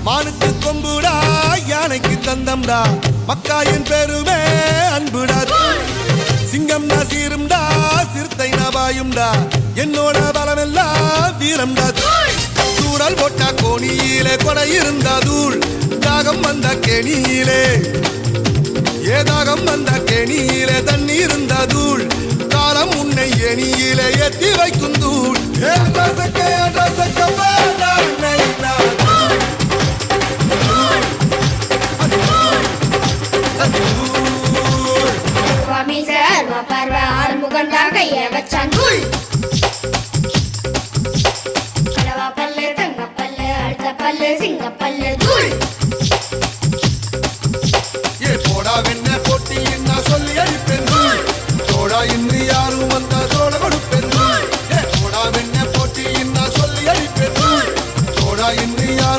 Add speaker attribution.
Speaker 1: மானுக்கு கொம்புடா யானைக்கு தந்தம்டா மக்காயின் பெருமே அன்புடா சிங்கம்டா சீரும்டா சிறுத்தை நபாயும்டா என்னோட பலமெல்லாம் வீரம்டா தூரல் போட்டா கோணியிலே கொடை இருந்தா தூள் தாகம் வந்த கேணியிலே ஏதாகம் வந்த கேணியிலே தண்ணி இருந்தா தூள் காலம் உன்னை எணியிலே ஏத்தி வைக்கும் தூள்
Speaker 2: சிங்கப்பல்லு தூள்